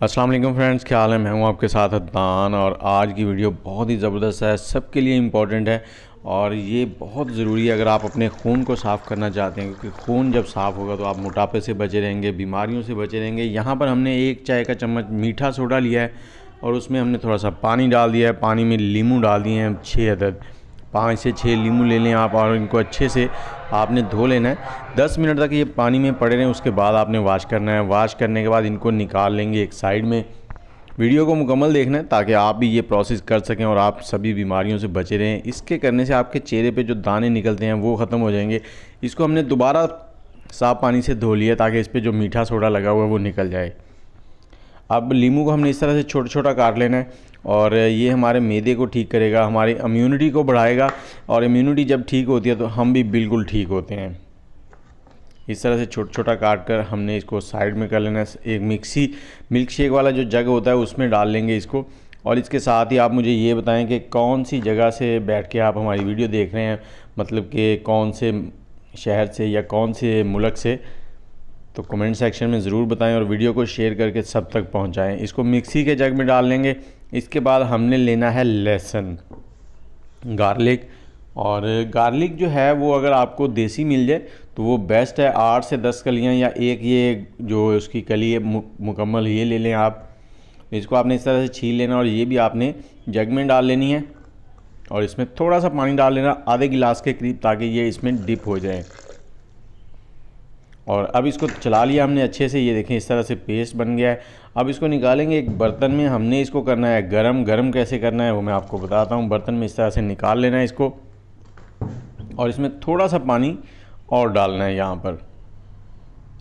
अस्सलाम वालेकुम फ्रेंड्स, क्या हाल है। मैं हूं आपके साथ अदनान और आज की वीडियो बहुत ही ज़बरदस्त है, सबके लिए इम्पॉर्टेंट है और ये बहुत ज़रूरी है अगर आप अपने खून को साफ़ करना चाहते हैं, क्योंकि खून जब साफ़ होगा तो आप मोटापे से बचे रहेंगे, बीमारियों से बचे रहेंगे। यहाँ पर हमने 1 चाय का चम्मच मीठा सोडा लिया है और उसमें हमने थोड़ा सा पानी डाल दिया है। पानी में लीमू डाल दिए हैं 6 अदद, 5 से 6 लीमू ले लें आप और इनको अच्छे से आपने धो लेना है। 10 मिनट तक ये पानी में पड़े रहें, उसके बाद आपने वॉश करना है। वॉश करने के बाद इनको निकाल लेंगे एक साइड में। वीडियो को मुकम्मल देखना है ताकि आप भी ये प्रोसेस कर सकें और आप सभी बीमारियों से बचे रहें। इसके करने से आपके चेहरे पे जो दाने निकलते हैं वो ख़त्म हो जाएंगे। इसको हमने दोबारा साफ़ पानी से धो लिया ताकि इस पर जो मीठा सोडा लगा हुआ है वो निकल जाए। अब लीमू को हमने इस तरह से छोटा छोटा काट लेना है और ये हमारे मैदे को ठीक करेगा, हमारी इम्यूनिटी को बढ़ाएगा और इम्यूनिटी जब ठीक होती है तो हम भी बिल्कुल ठीक होते हैं। इस तरह से छोटा छोटा काट कर हमने इसको साइड में कर लेना है। एक मिल्क शेक वाला जो जग होता है उसमें डाल लेंगे इसको। और इसके साथ ही आप मुझे ये बताएं कि कौन सी जगह से बैठ के आप हमारी वीडियो देख रहे हैं, मतलब कि कौन से शहर से या कौन से मुल्क से, तो कमेंट सेक्शन में ज़रूर बताएं और वीडियो को शेयर करके सब तक पहुंचाएं। इसको मिक्सी के जग में डाल लेंगे। इसके बाद हमने लेना है लहसुन, गार्लिक। और गार्लिक जो है वो अगर आपको देसी मिल जाए तो वो बेस्ट है। 8 से 10 कलियां या एक ये जो उसकी कली है मुकम्मल ये ले लें आप। इसको आपने इस तरह से छील लेना और ये भी आपने जग में डाल लेनी है और इसमें थोड़ा सा पानी डाल लेना, आधे गिलास के करीब, ताकि ये इसमें डिप हो जाए। और अब इसको चला लिया हमने अच्छे से, ये देखें इस तरह से पेस्ट बन गया है। अब इसको निकालेंगे एक बर्तन में। हमने इसको करना है गरम। गरम कैसे करना है वो मैं आपको बताता हूँ। बर्तन में इस तरह से निकाल लेना है इसको और इसमें थोड़ा सा पानी और डालना है यहाँ पर,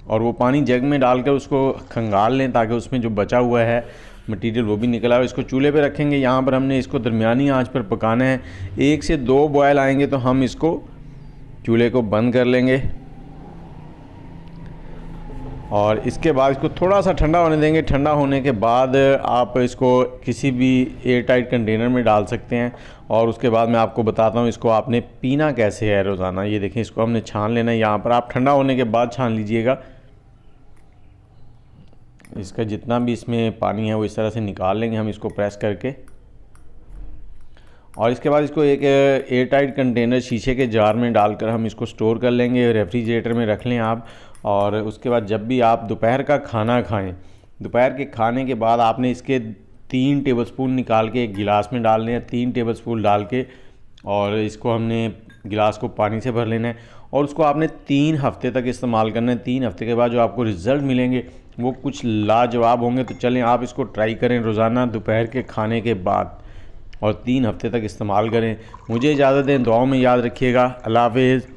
और वो पानी जग में डालकर उसको खंगाल लें ताकि उसमें जो बचा हुआ है मटेरियल वो भी निकला हो। इसको चूल्हे पे रखेंगे। यहाँ पर हमने इसको दरमियानी आंच पर पकाना है। 1 से 2 बॉयल आएंगे तो हम इसको चूल्हे को बंद कर लेंगे और इसके बाद इसको थोड़ा सा ठंडा होने देंगे। ठंडा होने के बाद आप इसको किसी भी एयर टाइट कंटेनर में डाल सकते हैं और उसके बाद मैं आपको बताता हूँ इसको आपने पीना कैसे है रोज़ाना। ये देखें इसको हमने छान लेना है। यहाँ पर आप ठंडा होने के बाद छान लीजिएगा। इसका जितना भी इसमें पानी है वो इस तरह से निकाल लेंगे हम इसको प्रेस करके। और इसके बाद इसको एक एयर टाइट कंटेनर शीशे के जार में डालकर हम इसको स्टोर कर लेंगे। रेफ्रिजरेटर में रख लें आप। और उसके बाद जब भी आप दोपहर का खाना खाएं, दोपहर के खाने के बाद आपने इसके 3 टेबलस्पून निकाल के एक गिलास में डालने हैं। 3 टेबलस्पून डाल के और इसको हमने गिलास को पानी से भर लेना है और उसको आपने 3 हफ्ते तक इस्तेमाल करना है। 3 हफ्ते के बाद जो आपको रिज़ल्ट मिलेंगे वो कुछ लाजवाब होंगे। तो चलें आप इसको ट्राई करें रोज़ाना दोपहर के खाने के बाद और 3 हफ्ते तक इस्तेमाल करें। मुझे इजाज़त दें, दुआओं में याद रखिएगा। अल्लाह हाफ़िज़।